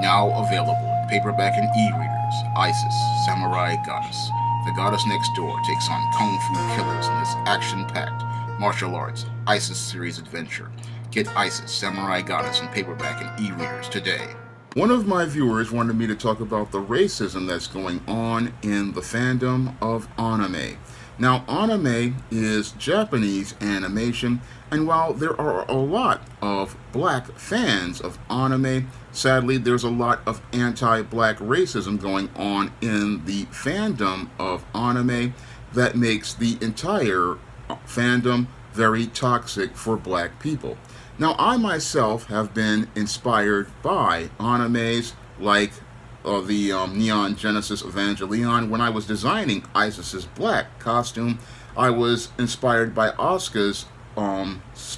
Now available in paperback and e-readers, Isis, Samurai Goddess. The goddess next door takes on kung fu killers in this action-packed martial arts Isis series adventure. Get Isis, Samurai Goddess in paperback and e-readers today. One of my viewers wanted me to talk about the racism that's going on in the fandom of anime. Now, anime is Japanese animation, and while there are a lot of black fans of anime, sadly there's a lot of anti-black racism going on in the fandom of anime that makes the entire fandom very toxic for black people. Now, I myself have been inspired by animes like the Neon Genesis Evangelion. When I was designing Isis's black costume, I was inspired by Asuka's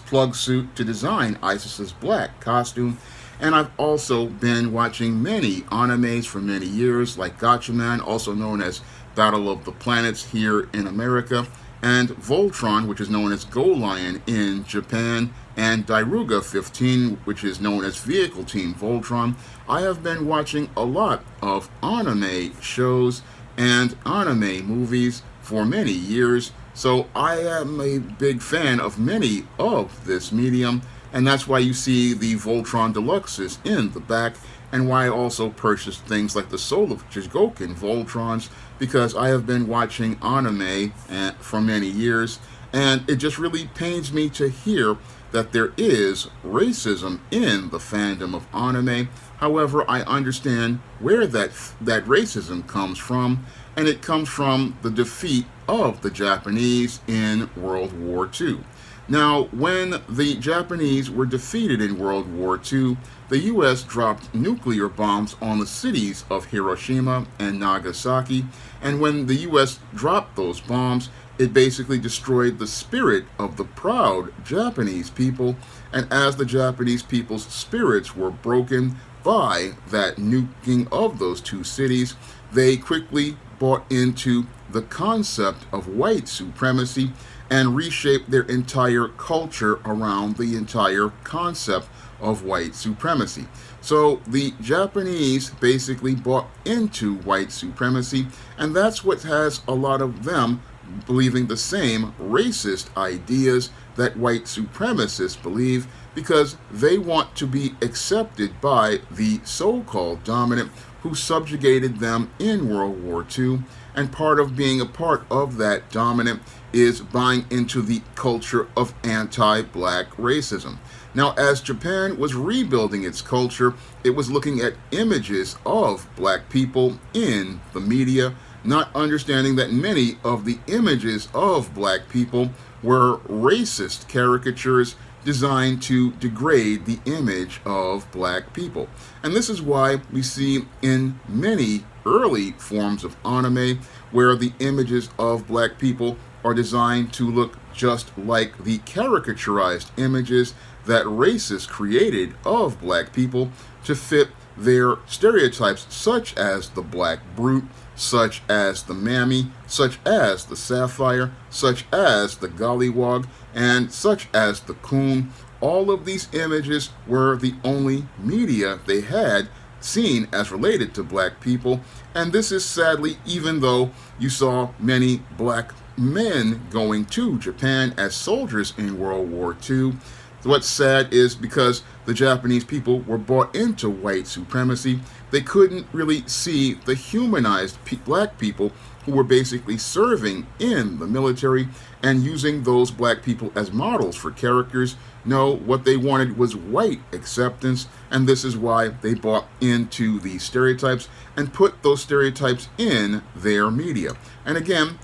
plug suit to design Isis's black costume. And I've also been watching many animes for many years, like Gatchaman, also known as Battle of the Planets here in America, and Voltron, which is known as Go Lion in Japan, and Dairuga 15, which is known as Vehicle Team Voltron. I have been watching a lot of anime shows and anime movies for many years, so I am a big fan of many of this medium, and that's why you see the Voltron Deluxes in the back, and why I also purchased things like the Soul of Chigoken Voltrons, because I have been watching anime for many years, and it just really pains me to hear that there is racism in the fandom of anime. However, I understand where that racism comes from, and it comes from the defeat of the Japanese in World War II. Now, when the Japanese were defeated in World War II, the U.S. dropped nuclear bombs on the cities of Hiroshima and Nagasaki, and when the U.S. dropped those bombs, it basically destroyed the spirit of the proud Japanese people, and as the Japanese people's spirits were broken by that nuking of those two cities, they quickly bought into the concept of white supremacy and reshaped their entire culture around the entire concept of white supremacy. So the Japanese basically bought into white supremacy, and that's what has a lot of them believing the same racist ideas that white supremacists believe, because they want to be accepted by the so-called dominant who subjugated them in World War II, and part of being a part of that dominant is buying into the culture of anti-black racism. Now, as Japan was rebuilding its culture, it was looking at images of black people in the media, not understanding that many of the images of black people were racist caricatures designed to degrade the image of black people. And this is why we see in many early forms of anime where the images of black people are designed to look just like the caricaturized images that racists created of black people to fit their stereotypes, such as the black brute, such as the mammy, such as the sapphire, such as the gollywog, and such as the coon. All of these images were the only media they had seen as related to black people, and this is sadly even though you saw many black men going to Japan as soldiers in World War II. What's sad is because the Japanese people were bought into white supremacy, they couldn't really see the humanized black people who were basically serving in the military and using those black people as models for characters. No, what they wanted was white acceptance, and this is why they bought into these stereotypes and put those stereotypes in their media. And again,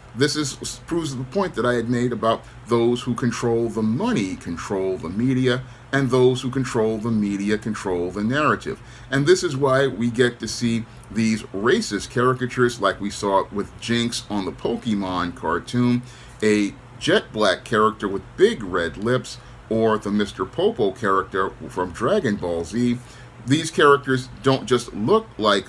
proves the point that I had made about those who control the money control the media, and those who control the media control the narrative. And this is why we get to see these racist caricatures like we saw with Jinx on the Pokemon cartoon, a jet black character with big red lips, or the Mr. Popo character from Dragon Ball Z. These characters don't just look like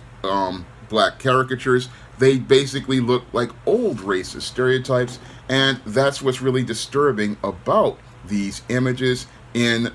black caricatures, they basically look like old racist stereotypes, and that's what's really disturbing about these images, in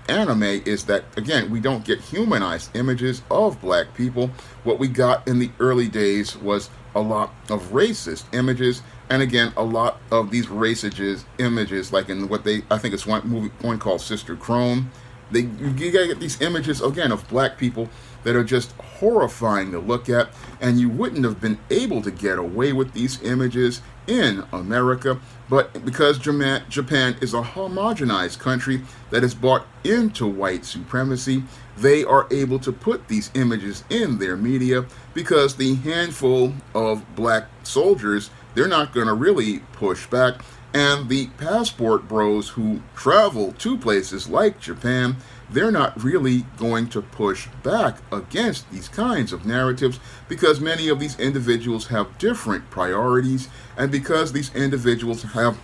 anime is that, again, we don't get humanized images of black people. What we got in the early days was a lot of racist images, and again, a lot of these racist images, like in what they, I think it's one called Sister Chrome. You gotta get these images again of black people that are just horrifying to look at, and you wouldn't have been able to get away with these images in America, but because Japan is a homogenized country that is bought into white supremacy, they are able to put these images in their media because the handful of black soldiers, they're not going to really push back. And the passport bros who travel to places like Japan, they're not really going to push back against these kinds of narratives because many of these individuals have different priorities. And because these individuals have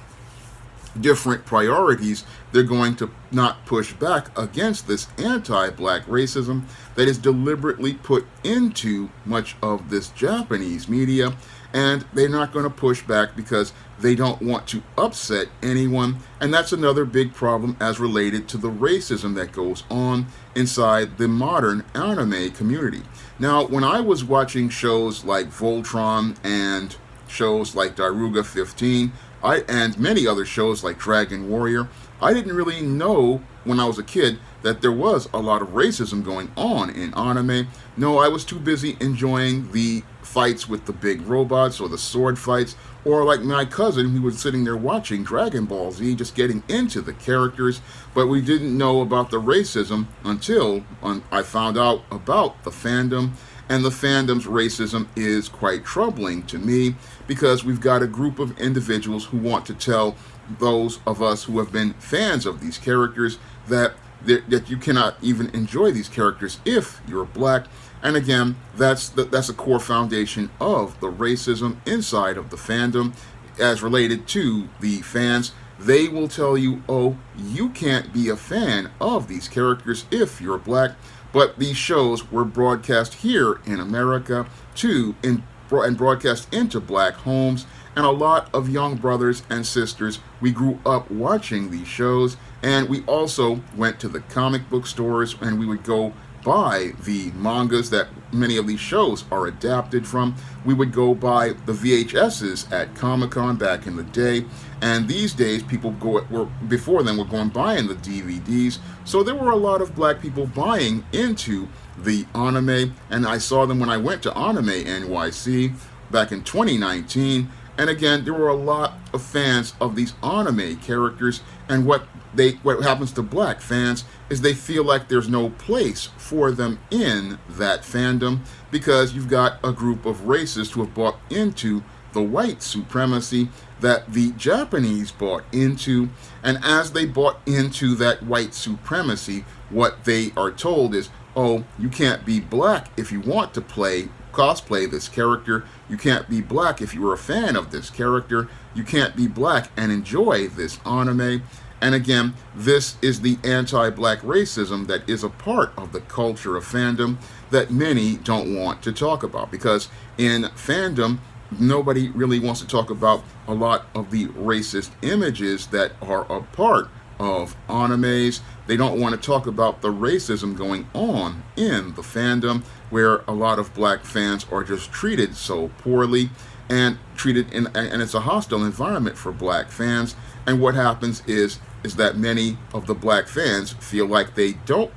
different priorities, they're going to not push back against this anti-black racism that is deliberately put into much of this Japanese media. And they're not going to push back because they don't want to upset anyone. And that's another big problem as related to the racism that goes on inside the modern anime community. Now, when I was watching shows like Voltron and shows like Daruga 15, and many other shows like Dragon Warrior, I didn't really know when I was a kid that there was a lot of racism going on in anime. No, I was too busy enjoying the fights with the big robots or the sword fights, or like my cousin who was sitting there watching Dragon Ball Z, just getting into the characters, but we didn't know about the racism until I found out about the fandom. And the fandom's racism is quite troubling to me because we've got a group of individuals who want to tell those of us who have been fans of these characters that you cannot even enjoy these characters if you're black. And again, that's a core foundation of the racism inside of the fandom as related to the fans. They will tell you, oh, you can't be a fan of these characters if you're black. But these shows were broadcast here in America and broadcast into black homes. And a lot of young brothers and sisters, we grew up watching these shows. And we also went to the comic book stores and we would go buy the mangas that many of these shows are adapted from. We would go buy the VHSs at Comic-Con back in the day, and these days people before then were going buying the DVDs. So there were a lot of black people buying into the anime, and I saw them when I went to Anime NYC back in 2019. And again, there were a lot of fans of these anime characters, and what happens to black fans is they feel like there's no place for them in that fandom because you've got a group of racists who have bought into the white supremacy that the Japanese bought into. And as they bought into that white supremacy, what they are told is, oh, you can't be black if you want to cosplay this character. You can't be black if you're a fan of this character. You can't be black and enjoy this anime. And again, this is the anti-black racism that is a part of the culture of fandom that many don't want to talk about. Because in fandom, nobody really wants to talk about a lot of the racist images that are a part of animes. They don't want to talk about the racism going on in the fandom, where a lot of black fans are just treated so poorly and and it's a hostile environment for black fans. And what happens is that many of the black fans feel like they don't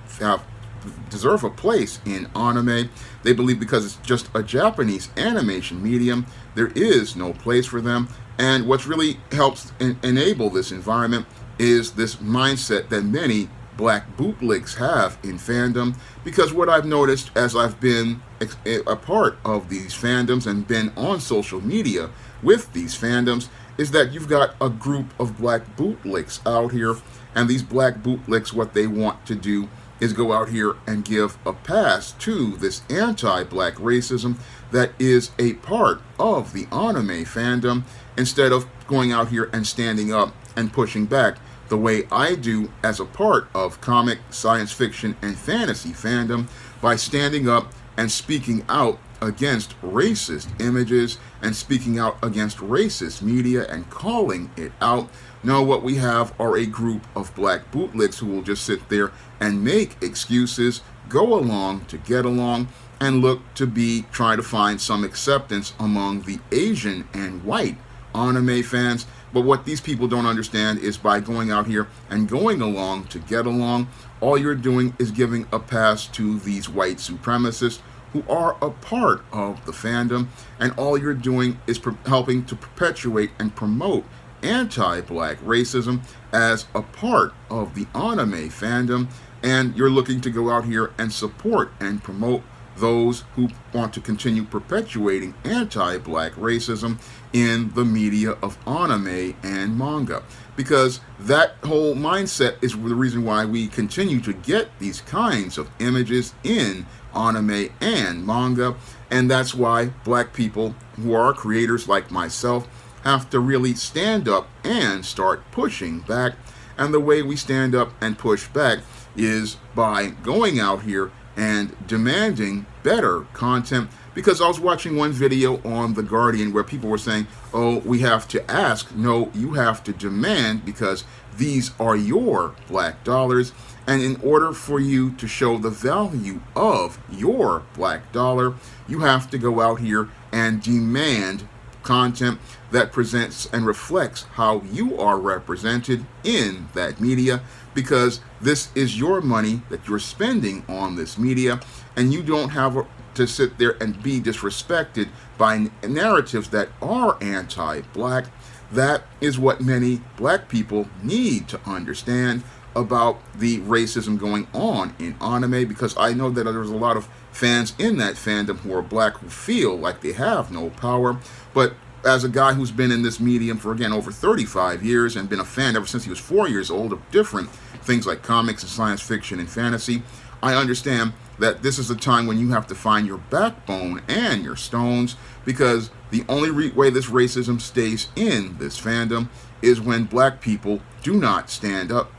deserve a place in anime. They believe because it's just a Japanese animation medium, there is no place for them. And what really helps enable this environment is this mindset that many black bootlegs have in fandom. Because what I've noticed as I've been a part of these fandoms and been on social media with these fandoms is that you've got a group of black bootlegs out here, and these black bootlegs, what they want to do is go out here and give a pass to this anti-black racism that is a part of the anime fandom, instead of going out here and standing up and pushing back the way I do as a part of comic, science fiction, and fantasy fandom by standing up and speaking out against racist images and speaking out against racist media and calling it out. No, what we have are a group of black bootlicks who will just sit there and make excuses, go along to get along, and look to be trying to find some acceptance among the Asian and white anime fans. But what these people don't understand is by going out here and going along to get along, all you're doing is giving a pass to these white supremacists who are a part of the fandom, and all you're doing is helping to perpetuate and promote anti-black racism as a part of the anime fandom, and you're looking to go out here and support and promote those who want to continue perpetuating anti-black racism in the media of anime and manga. Because that whole mindset is the reason why we continue to get these kinds of images in anime and manga, and that's why black people who are creators like myself have to really stand up and start pushing back. And the way we stand up and push back is by going out here and demanding better content. Because I was watching one video on The Guardian where people were saying, oh, we have to ask. No, you have to demand, because these are your black dollars. And in order for you to show the value of your black dollar, you have to go out here and demand content that presents and reflects how you are represented in that media, because this is your money that you're spending on this media, and you don't have to sit there and be disrespected by narratives that are anti-black. That is what many black people need to understand about the racism going on in anime, because I know that there's a lot of fans in that fandom who are black who feel like they have no power. But as a guy who's been in this medium for, again, over 35 years and been a fan ever since he was 4 years old of different things like comics and science fiction and fantasy, I understand that this is a time when you have to find your backbone and your stones, because the only way this racism stays in this fandom is when black people do not stand up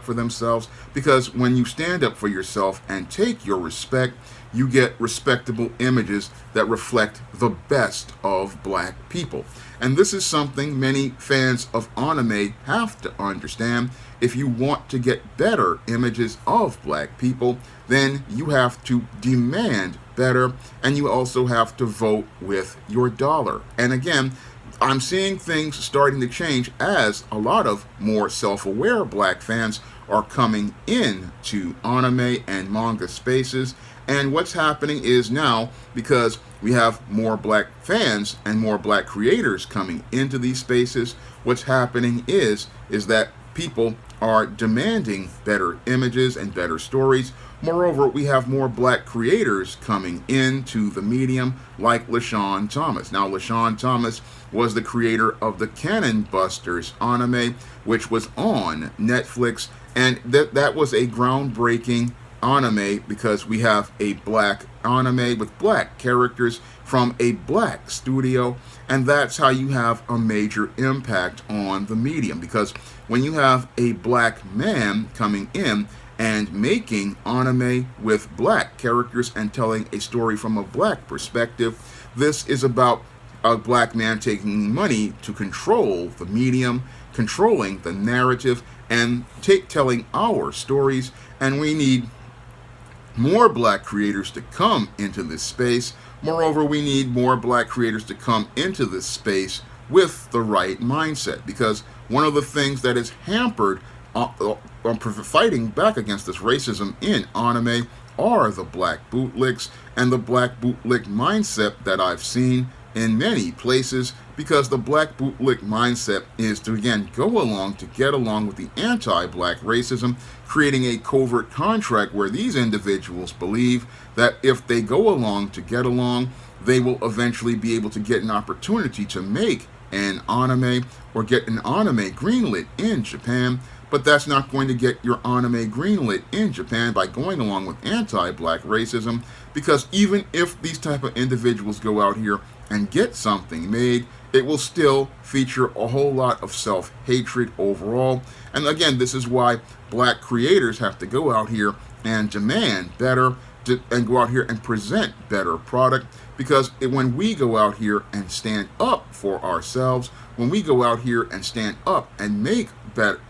for themselves. Because when you stand up for yourself and take your respect, you get respectable images that reflect the best of black people. And this is something many fans of anime have to understand. If you want to get better images of black people, then you have to demand better, and you also have to vote with your dollar. And again, I'm seeing things starting to change as a lot of more self-aware black fans are coming into anime and manga spaces. And what's happening is now, because we have more black fans and more black creators coming into these spaces, what's happening is that people are demanding better images and better stories. Moreover, we have more black creators coming into the medium, like LaShawn Thomas. Now, LaShawn Thomas was the creator of the Cannon Busters anime, which was on Netflix, and that was a groundbreaking anime, because we have a black anime with black characters from a black studio, and that's how you have a major impact on the medium. Because when you have a black man coming in and making anime with black characters and telling a story from a black perspective, this is about a black man taking money to control the medium, controlling the narrative, and telling our stories. And we need more black creators to come into this space. Moreover, we need more black creators to come into this space with the right mindset, because one of the things that is hampered fighting back against this racism in anime are the black bootlicks and the black bootlick mindset that I've seen in many places. Because the black bootlick mindset is to, again, go along to get along with the anti-black racism, creating a covert contract where these individuals believe that if they go along to get along, they will eventually be able to get an opportunity to make an anime or get an anime greenlit in Japan. But that's not going to get your anime greenlit in Japan by going along with anti-black racism, because even if these type of individuals go out here and get something made, it will still feature a whole lot of self-hatred overall. And again, this is why black creators have to go out here and demand better, and go out here and present better product, because when we go out here and stand up for ourselves, when we go out here and stand up and make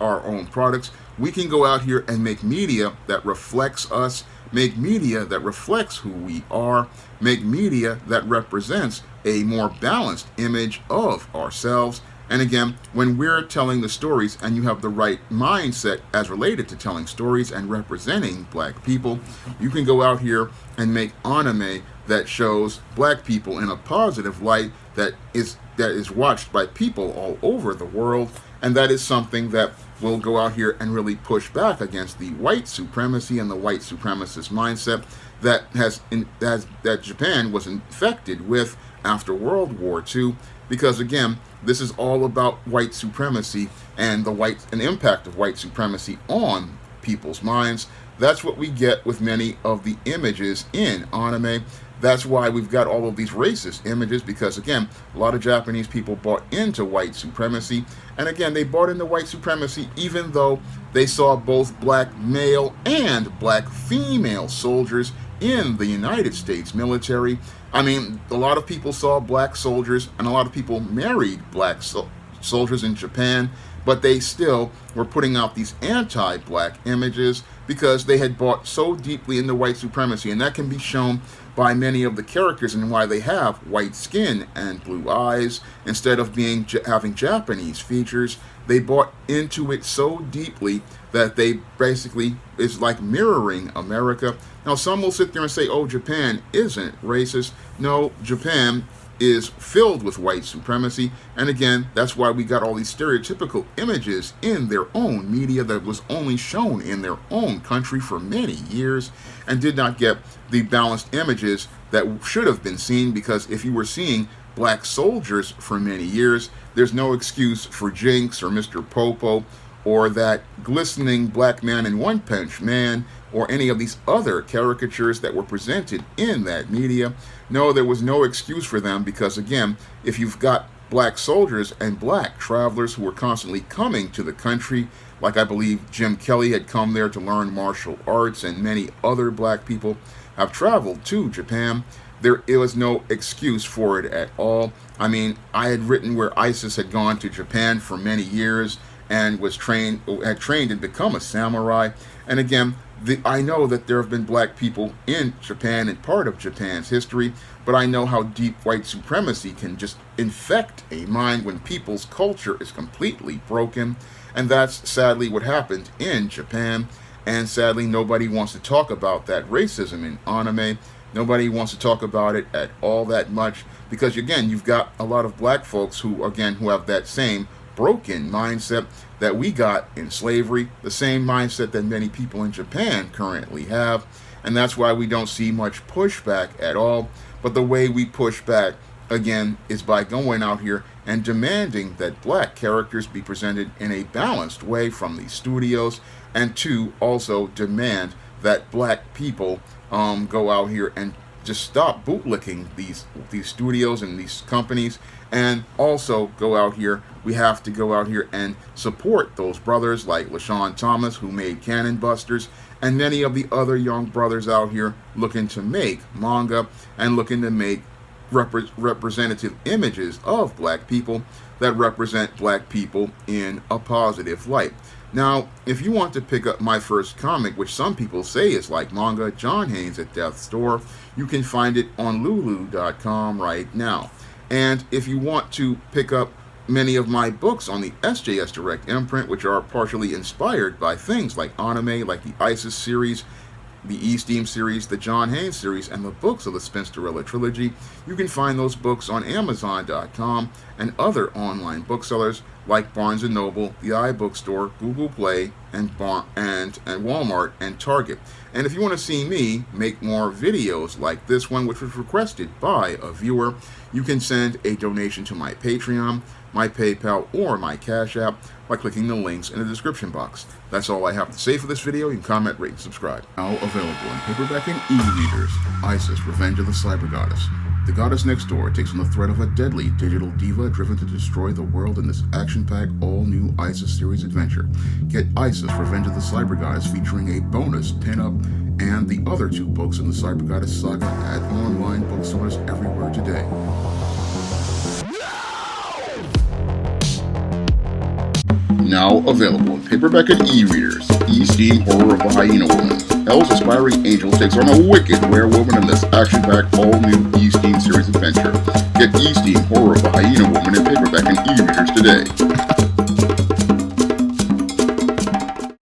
our own products, we can go out here and make media that reflects us, make media that reflects who we are, make media that represents a more balanced image of ourselves. And again, when we're telling the stories and you have the right mindset as related to telling stories and representing black people, you can go out here and make anime that shows black people in a positive light that is watched by people all over the world. And that is something that will go out here and really push back against the white supremacy and the white supremacist mindset that Japan was infected with after World War II. Because again, this is all about white supremacy and the impact of white supremacy on people's minds. That's what we get with many of the images in anime. That's why we've got all of these racist images, because again, a lot of Japanese people bought into white supremacy. And again, they bought into white supremacy even though they saw both black male and black female soldiers in the United States military. I mean, a lot of people saw black soldiers and a lot of people married black soldiers in Japan, but they still were putting out these anti-black images because they had bought so deeply into white supremacy. And that can be shown by many of the characters and why they have white skin and blue eyes instead of having Japanese features. They bought into it so deeply that they basically is like mirroring America. Now, some will sit there and say, oh, Japan isn't racist. No, Japan is filled with white supremacy. And again, that's why we got all these stereotypical images in their own media that was only shown in their own country for many years and did not get the balanced images that should have been seen. Because if you were seeing black soldiers for many years, there's no excuse for Jinx or Mr. Popo or that glistening black man in One Punch Man or any of these other caricatures that were presented in that media. No, there was no excuse for them, because again, if you've got black soldiers and black travelers who were constantly coming to the country, like I believe Jim Kelly had come there to learn martial arts, and many other black people have traveled to Japan, there was no excuse for it at all. I mean, I had written where ISIS had gone to Japan for many years and had trained and become a samurai. And again, I know that there have been black people in Japan and part of Japan's history, but I know how deep white supremacy can just infect a mind when people's culture is completely broken. And that's sadly what happened in Japan. And sadly, nobody wants to talk about that racism in anime. Nobody wants to talk about it at all that much, because again, you've got a lot of black folks who have that same broken mindset that we got in slavery, the same mindset that many people in Japan currently have. And that's why we don't see much pushback at all. But the way we push back, again, is by going out here and demanding that black characters be presented in a balanced way from these studios, and to also demand that black people go out here and just stop bootlicking these studios and these companies. And also go out here, we have to go out here and support those brothers like LaShawn Thomas, who made Cannon Busters, and many of the other young brothers out here looking to make manga and looking to make representative images of black people that represent black people in a positive light. Now, if you want to pick up my first comic, which some people say is like manga, John Haynes at Death's Door, you can find it on lulu.com right now. And if you want to pick up many of my books on the SJS Direct imprint, which are partially inspired by things like anime, like the ISIS series, the E-Steam series, the John Haynes series, and the books of the Spinsterella trilogy, you can find those books on Amazon.com and other online booksellers like Barnes & Noble, the iBookstore, Google Play, and Walmart and Target. And if you want to see me make more videos like this one, which was requested by a viewer, you can send a donation to my Patreon, my PayPal, or my Cash App by clicking the links in the description box. That's all I have to say for this video. You can comment, rate, and subscribe. Now available in paperback and e-readers, ISIS, Revenge of the Cyber Goddess. The goddess next door takes on the threat of a deadly digital diva driven to destroy the world in this action-packed, all-new ISIS series adventure. Get ISIS, Revenge of the Cyber Goddess featuring a bonus pin-up and the other two books in the Cyber Goddess saga at online bookstores everywhere today. Now available in paperback and e-readers, E-Steam Horror of the Hyena Woman. Hell's aspiring angel takes on a wicked werewolf in this action-packed all-new E-Steam series adventure. Get E-Steam Horror of the Hyena Woman in paperback and e-readers today.